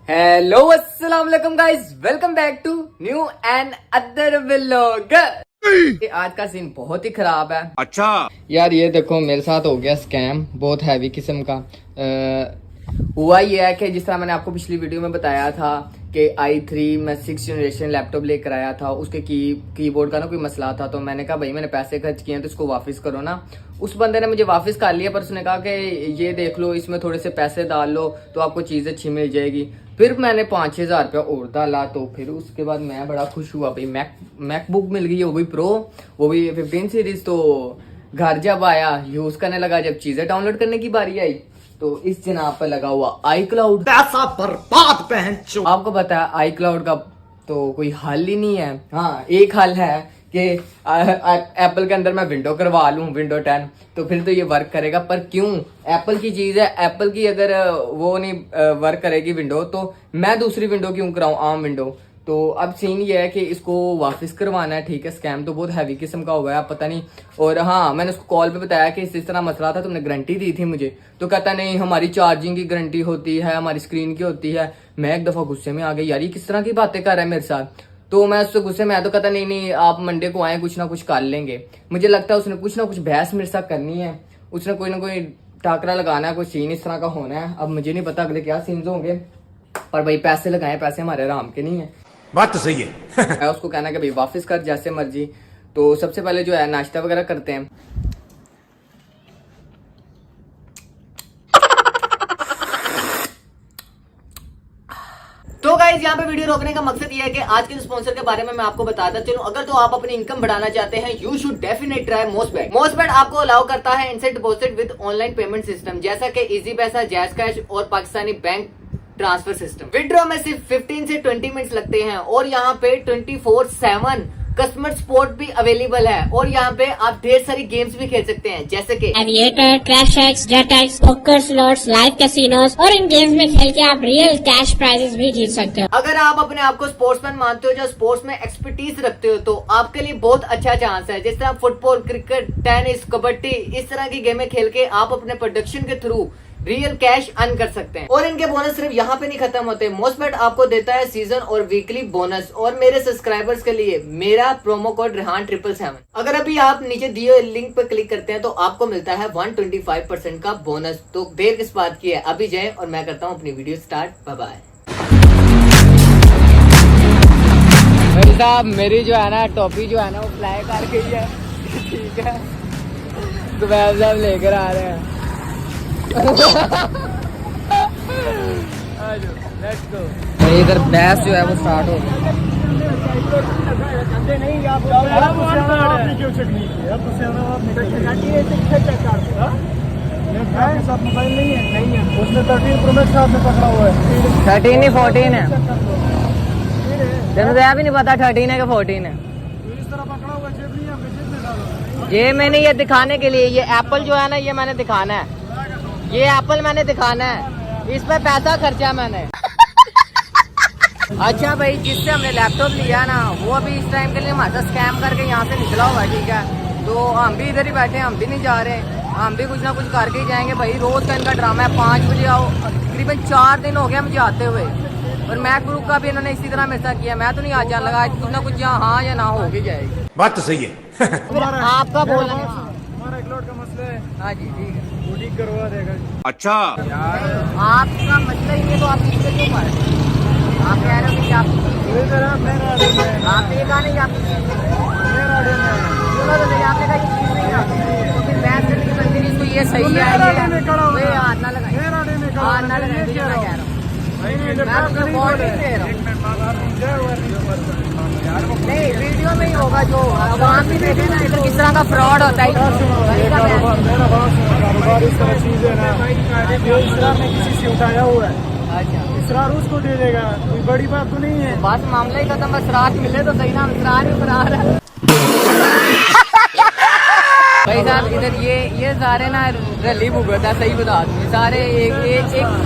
Hello अस्सलाम वालेकुम guys, welcome back to new and other vlog. आज का सीन बहुत ही खराब है। अच्छा यार ये देखो मेरे साथ हो गया स्कैम, बहुत हैवी किस्म का। हुआ ये है कि जिस तरह मैंने आपको पिछली वीडियो में बताया था कि i3 मैं 6th जनरेशन लैपटॉप लेकर आया था, उसके कीबोर्ड का ना कोई मसला था। तो मैंने कहा भाई मैंने पैसे खर्च किए हैं तो इसको वापस करो ना। उस बंदे ने मुझे वापस कर लिया, पर उसने कहा कि ये देख लो, इसमें थोड़े से पैसे डाल लो तो आपको चीज़ अच्छी मिल जाएगी। फिर मैंने 5-6 हज़ार रुपया और डाला, तो फिर उसके बाद मैं बड़ा खुश हुआ भाई, मैकबुक मिल गई है, वो भी प्रो, वो भी 15 सीरीज। तो घर जब आया यूज़ करने लगा, जब चीज़ें डाउनलोड करने की बारी आई तो इस जनाब पे लगा हुआ iCloud। पैसा बर्बाद पहन चो। आपको पता है iCloud का तो कोई हल ही नहीं है। हाँ, एक हल है कि एप्पल के अंदर मैं विंडो करवा लूँ, विंडो 10, तो फिर तो ये वर्क करेगा। पर क्यों? एप्पल की चीज़ है, एप्पल की अगर वो नहीं वर्क करेगी विंडो, तो मैं दूसरी विंडो क्यों कराऊँ, आम विंडो। तो अब सीन ये है कि इसको वापस करवाना है। ठीक है, स्कैम तो बहुत हैवी किस्म का हुआ है, आप पता नहीं। और हाँ, मैंने उसको कॉल पे बताया कि इस तरह मसला था, तुमने गारंटी दी थी मुझे। तो कहता नहीं, हमारी चार्जिंग की गारंटी होती है, हमारी स्क्रीन की होती है। मैं एक दफ़ा गुस्से में आ गई, यार ये किस तरह की बातें कर रहा है मेरे साथ। तो मैं उससे गुस्से में आया, तो कहता नहीं आप मंडे को आए, कुछ ना कुछ कर लेंगे। मुझे लगता है उसने कुछ ना कुछ बहस मेरे साथ करनी है, उसने कोई ना कोई टाकरा लगाना है, कोई सीन इस तरह का होना है। अब मुझे नहीं पता अगले क्या सीन्स होंगे, पर भाई पैसे लगाए, पैसे हमारे आराम के नहीं है। बात तो सही है। मैं उसको कहना कि भाई वापस कर जैसे मर्जी। तो सबसे पहले जो है नाश्ता वगैरह करते हैं। तो गाइस यहाँ पे वीडियो रोकने का मकसद ये है कि आज के स्पॉन्सर के बारे में मैं आपको बताता चलूं। अगर तो आप अपनी इनकम बढ़ाना चाहते हैं, you should definitely try Mostbet. Mostbet आपको अलाउ करता है instant deposit with online payment system, जैसा कि इजी पैसा, जैज कैश और Pakistani bank transfer system. Withdraw में सिर्फ 15 से 20 मिनट लगते हैं और यहाँ पे 24/7 कस्टमर सपोर्ट भी अवेलेबल है। और यहाँ पे आप ढेर सारी गेम्स भी खेल सकते हैं, जैसे कि aviator, crash x, jet x, poker slots, live casinos, और इन गेम्स में खेल के आप रियल कैश प्राइजेस भी जीत सकते हो। अगर आप अपने आप को स्पोर्ट्समैन मानते हो, जो स्पोर्ट्स में एक्सपर्टीज रखते हो, तो आपके लिए बहुत अच्छा चांस है। जिस तरह फुटबॉल, क्रिकेट, टेनिस, कबड्डी, इस तरह की गेमें खेल के आप अपने प्रोडक्शन के थ्रू रियल कैश अर्न कर सकते हैं। और इनके बोनस सिर्फ यहाँ पे नहीं खत्म होते, मोस्टबेट आपको देता है सीजन और वीकली बोनस। और मेरे सब्सक्राइबर्स के लिए मेरा प्रोमो कोड रेहान 777। अगर अभी आप नीचे दिए हुए लिंक पर क्लिक करते हैं तो आपको मिलता है 125% का बोनस। तो देर किस बात की है, अभी जाए और मैं करता हूँ अपनी वीडियो स्टार्ट। Bye bye. भाई साहब, मेरी जो है ना टोपी जो है ना वो फ्लाई कर गई है। ठीक है, सुबह साहब लेकर आ रहे हैं। इधर बहस जो है वो स्टार्ट हो गई। मोबाइल नहीं है, उसने 13 प्रो मैक्स साथ में पकड़ा हुआ है। 13 ही 14 है, तेरे तो भी नहीं पता 13 है कि 14 है। इस तरह पकड़ा हुआ, जेब नहीं है, जेब में डालो। ये मैंने ये दिखाने के लिए, ये एप्पल जो है ना, ये मैंने दिखाना है, ये एप्पल मैंने दिखाना है, इस पे पैसा खर्चा मैंने। अच्छा भाई, जिससे हमने लैपटॉप लिया ना, वो अभी इस टाइम के लिए हमारा स्कैम करके यहाँ से निकला हुआ है। ठीक है, तो हम भी इधर ही बैठे हैं, हम भी नहीं जा रहे, हम भी कुछ ना कुछ करके ही जाएंगे भाई। रोज का इनका ड्रामा है, 5 बजे आओ। तकरीबन 4 दिन हो गया मुझे आते हुए, और मैक ग्रुप का भी इन्होंने इसी तरह मेरे साथ किया। मैं तो नहीं आज जाने लगा, कुछ ना कुछ यहाँ हाँ या ना हो ही जाएगी। बात तो सही है। आपका बोलना हमारा iCloud का मसला है। हाँ जी, ठीक है, वो ठीक करवा देगा। अच्छा आपका मतलब ही है, तो आप किससे क्यों पा रहे हैं? आप कह रहे हो कि आप आपने कहा नहीं, आप सुनो तो नहीं, आपने कहा ये चीज़ नहीं आती, तो फिर बहस करने की बनती नहीं। तो ये सही है, ये हाथ ना लगाए, हाथ ना लगाए, मैं कह रहा हूँ, मैं तो सपोर्ट नहीं दे रहा हूँ। नहीं, वीडियो में ही होगा, जो आवाम भी देखे ना, तो किस तरह का फ्रॉड होता है। मेरा बात इस तरह चीज है ना, जो इसरार ने किसी से उठाया हुआ है, अच्छा, इसरार उसको दे देगा, कोई बड़ी बात तो नहीं है। बस मामला ही खत्म, बस रात मिले तो सही ना, इसरार ही फरार है। भाई साहब, इधर ये सारे ना रली भुगता, सही बता दूँ, सारे एक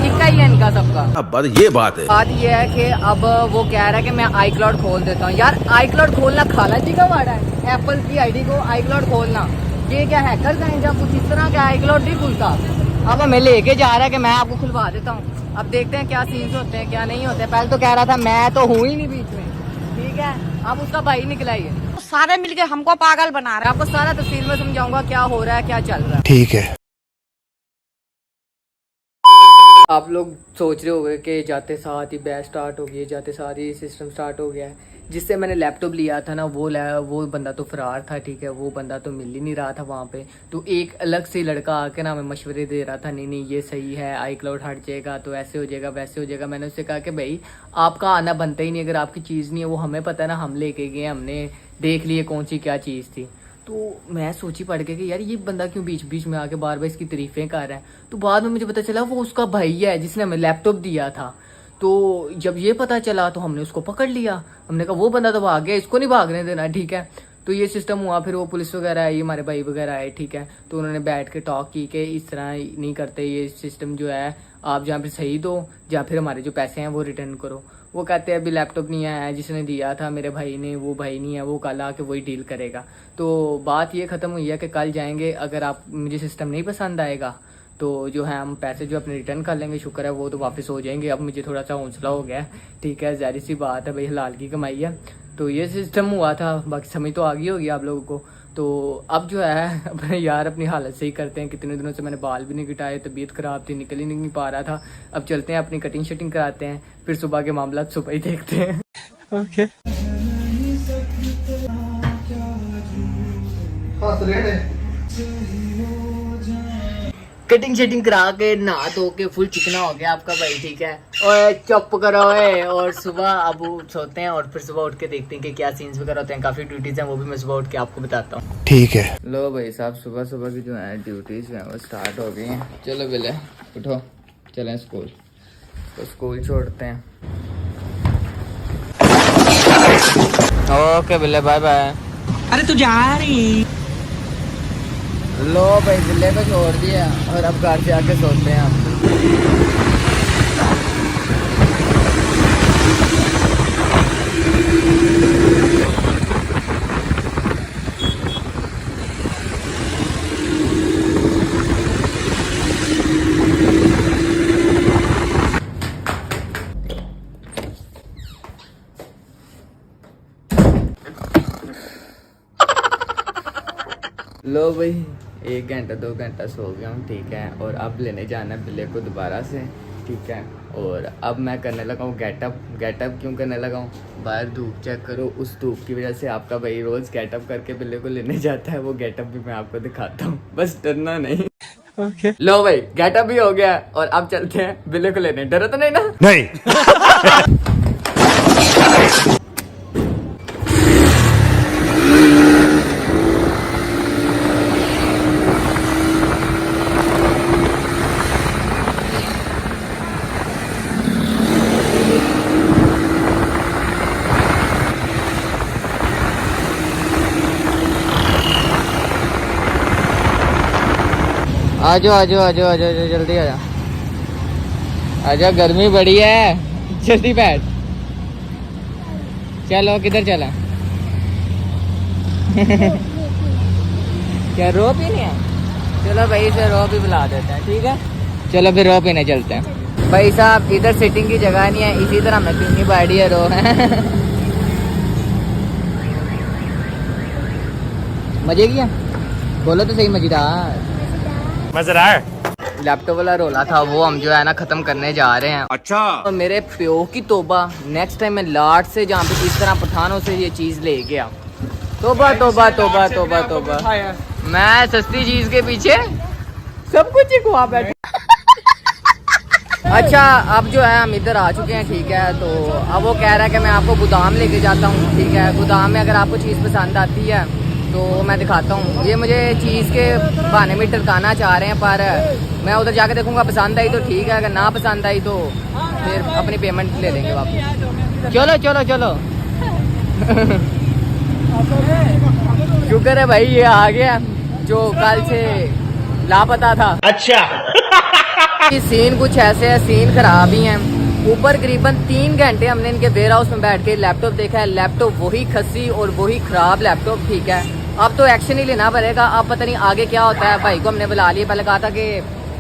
इक्का ही है इनका सबका। अब ये बात है, बात ये है कि अब वो कह रहा है कि मैं iCloud खोल देता हूँ। यार iCloud खोलना खाला जी का वाड़ा है, एप्पल की आईडी को iCloud खोलना, ये क्या हैकर्स हैं? जब कुछ इस तरह का iCloud नहीं खुलता। अब हमें लेके जा रहा है कि मैं आपको खुलवा देता हूँ। अब देखते हैं क्या सीन्स होते हैं क्या नहीं होते। पहले तो कह रहा था मैं तो हूँ ही नहीं बीच में, ठीक है, अब उसका भाई निकला ही है। सारे मिलके हमको पागल बना रहे हैं। आपको सारा तफसील में समझाऊंगा क्या हो रहा है क्या चल रहा है। ठीक है। आप लोग सोच रहे होंगे कि जाते साथ ही बैच स्टार्ट हो गई, जाते साथ ही सिस्टम स्टार्ट हो गया है। जिससे मैंने लैपटॉप लिया था ना वो बंदा तो फरार था, ठीक है, वो बंदा तो मिल ही नहीं रहा था वहाँ पे। तो एक अलग से लड़का आके ना हमें मशवरे दे रहा था, नहीं नहीं ये सही है, iCloud हट जाएगा तो ऐसे हो जाएगा वैसे हो जाएगा। मैंने उससे कहा कि भाई आपका आना बनता ही नहीं, अगर आपकी चीज़ नहीं है वो हमें पता है ना, हम लेके गए, हमने देख लिए कौन सी क्या चीज़ थी। तो मैं सोची पड़ गया कि यार ये बंदा क्यों बीच बीच में आके बार बार इसकी तारीफें कर रहा है। तो बाद में मुझे पता चला वो उसका भाई है जिसने हमें लैपटॉप दिया था। तो जब ये पता चला तो हमने उसको पकड़ लिया। हमने कहा वो बंदा तो भाग गया, इसको नहीं भागने देना, ठीक है। तो ये सिस्टम हुआ, फिर वो पुलिस वगैरह आई, हमारे भाई वगैरह आए, ठीक है। तो उन्होंने बैठ के टॉक की कि इस तरह नहीं करते, ये सिस्टम जो है आप जहाँ पे सही दो या फिर हमारे जो पैसे हैं वो रिटर्न करो। वो कहते हैं अभी लैपटॉप नहीं आया है, जिसने दिया था मेरे भाई ने, वो भाई नहीं है, वो कल आके वही डील करेगा। तो बात ये ख़त्म हुई है कि कल जाएंगे, अगर आप मुझे सिस्टम नहीं पसंद आएगा तो जो है हम पैसे जो अपने रिटर्न कर लेंगे, शुक्र है वो तो वापस हो जाएंगे। अब मुझे थोड़ा सा हौसला हो गया, ठीक है, ज़ाहिर सी बात है भाई हलाल की कमाई है। तो ये सिस्टम हुआ था, बाकी समझ तो आ गई होगी आप लोगों को। तो अब जो है अपने यार अपनी हालत सही करते हैं। कितने दिनों से मैंने बाल भी नहीं कटाए, तबीयत ख़राब थी, निकल ही नहीं पा रहा था। अब चलते हैं अपनी कटिंग शटिंग कराते हैं, फिर सुबह के मामला सुबह ही देखते हैं। ओके कटिंग शटिंग करा के नहा धो के फुल चिकना हो गया आपका भाई, ठीक है। और चुप करो है। और सुबह अब सोते हैं और फिर सुबह उठ के देखते हैं कि क्या सीन्स वगैरह होते हैं। काफी ड्यूटीज हैं, वो भी मैं सुबह उठ के आपको बताता हूँ। ठीक है। लो भाई साहब, सुबह सुबह की जो है ड्यूटीज हैं वो स्टार्ट हो गई हैं। चलो बिले उठो, चलें स्कूल। तो स्कूल छोड़ते हैं। ओके बिले, बाय बाय। अरे तू जा रही। लो भाई बिल्ले को छोड़ दिया और अब घर से आके सोते हैं हम। लो भाई 1 घंटा 2 घंटा सो गया हूँ, ठीक है। और अब लेने जाना है बिल्ले को दोबारा से, ठीक है। और अब मैं करने लगा हूँ गेटअप। गेटअप क्यों करने लगा हूँ, बाहर धूप चेक करो, उस धूप की वजह से आपका भाई रोज़ गेटअप करके बिल्ले को लेने जाता है। वो गेटअप भी मैं आपको दिखाता हूँ, बस डरना नहीं। ओके लो भाई गेटअप भी हो गया और अब चलते हैं बिल्ले को लेने। डरो तो नहीं ना? नहीं। आजो आजो आजो आजो आजो जल्दी आजा, आजा, गर्मी बड़ी है, जल्दी बैठ। चलो किधर चला? क्या रो पीने है? चलो भाई इसे रो भी बुला देते हैं, ठीक है। चलो फिर रो पीने चलते हैं। भाई साहब इधर सिटिंग की जगह नहीं है, इसी तरह मैं पीनी पड़ी है रो है। मजे किया? बोलो तो सही, मजेदार। मजेदार। लैपटॉप वाला रोला था वो हम जो है ना खत्म करने जा रहे हैं। अच्छा। और मेरे प्यो की तोबा, नेक्स्ट टाइम मैं लाट से जहाँ पे इस तरह पठानों से ये चीज ले गया। तोबा तोबा तोबा तोबा तोबा। मैं सस्ती चीज के पीछे सब कुछ ही खुआ बैठे। अच्छा अब जो है हम इधर आ चुके हैं, ठीक है। तो अब वो कह रहा है कि मैं आपको गोदाम लेके जाता हूँ, ठीक है। गोदाम में अगर आपको चीज़ पसंद आती है तो मैं दिखाता हूँ। ये मुझे चीज़ के बहाने में टरकाना चाह रहे हैं, पर मैं उधर जाके देखूंगा, पसंद आई तो ठीक है, अगर ना पसंद आई तो फिर अपनी पेमेंट ले देंगे वापस। चलो चलो चलो। शुक्र है भाई ये आ गया जो कल से लापता था। अच्छा। सीन कुछ ऐसे है, सीन खराब ही हैं। ऊपर करीबन 3 घंटे हमने इनके वेयर हाउस में बैठ के लैपटॉप देखा है। लैपटॉप वही खस्सी और वही खराब लैपटॉप, ठीक है। अब तो एक्शन ही लेना पड़ेगा। अब पता नहीं आगे क्या होता है। भाई को हमने बुला लिया, पहले कहा था कि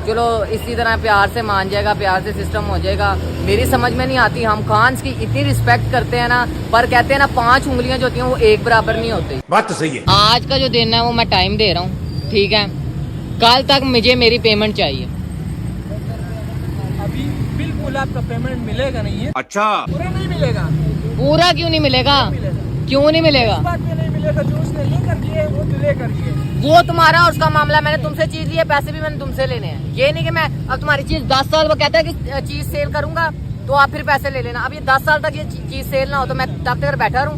चलो इसी तरह प्यार से मान जाएगा, प्यार से सिस्टम हो जाएगा। मेरी समझ में नहीं आती, हम खान्स की इतनी रिस्पेक्ट करते हैं ना, पर कहते हैं ना 5 उंगलियां जो होती हैं वो एक बराबर नहीं होती। बात तो सही है। आज का जो दिन है वो मैं टाइम दे रहा हूँ, ठीक है? कल तक मुझे मेरी पेमेंट चाहिए। अभी बिल्कुल आपका पेमेंट मिलेगा नहीं है। अच्छा, पूरा नहीं मिलेगा। पूरा क्यों नहीं मिलेगा? क्यों नहीं मिलेगा? इस बात पे नहीं मिलेगा, जो उसने लेकर दिए वो डिले कर दिए। वो तुम्हारा और उसका मामला, मैंने तुमसे चीज ली है, पैसे भी मैंने तुमसे लेने हैं। ये नहीं कि मैं अब तुम्हारी चीज 10 साल, वो कहता है कि चीज सेल करूंगा तो आप फिर पैसे ले लेना। अब ये 10 साल तक ये चीज सेल ना हो तो मैं तब तक बैठा रहूं?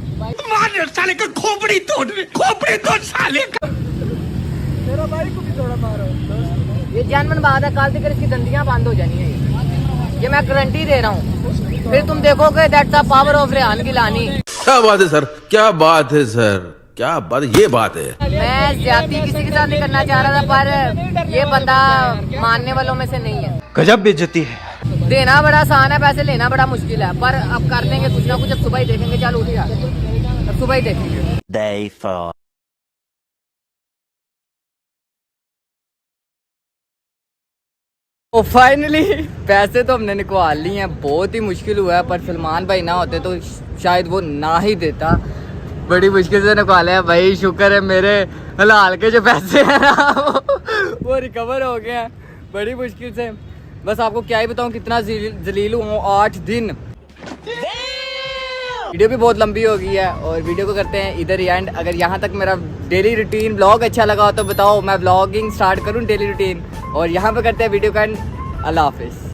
साले का खोपड़ी तोड़ साले का। मेरा भाई को भी थोड़ा मारो। ये जानमन बात है, कल तक इसकी दंदियां बंद हो जानी है, ये मैं गारंटी दे रहा हूँ। फिर तुम देखोगे that's the power of Rehan Gilani. क्या बात है सर, क्या बात है सर, क्या बात, ये बात है। मैं ज्यादती किसी के साथ नहीं करना चाह रहा था, पर ये बंदा मानने वालों में से नहीं है। गजब बेइज्जती है। देना बड़ा आसान है, पैसे लेना बड़ा मुश्किल है, पर अब कर लेंगे कुछ ना कुछ। अब सुबह ही देखेंगे, चल उठ जा, अब सुबह ही देखेंगे। Day 4. तो फाइनली पैसे तो हमने निकाल लिए हैं। बहुत ही मुश्किल हुआ है, पर सलमान भाई ना होते तो शायद वो ना ही देता। बड़ी मुश्किल से निकाले हैं भाई, शुक्र है मेरे हलाल के जो पैसे हैं ना वो रिकवर हो गए हैं बड़ी मुश्किल से। बस आपको क्या ही बताऊं कितना जलील हूँ। 8 दिन वीडियो भी बहुत लंबी हो गई है और वीडियो को करते हैं इधर ही एंड। अगर यहाँ तक मेरा डेली रूटीन ब्लॉग अच्छा लगा हो तो बताओ, मैं ब्लॉगिंग स्टार्ट करूँ डेली रूटीन। और यहाँ पे करते हैं वीडियो का एंड। अल्लाह हाफिज़।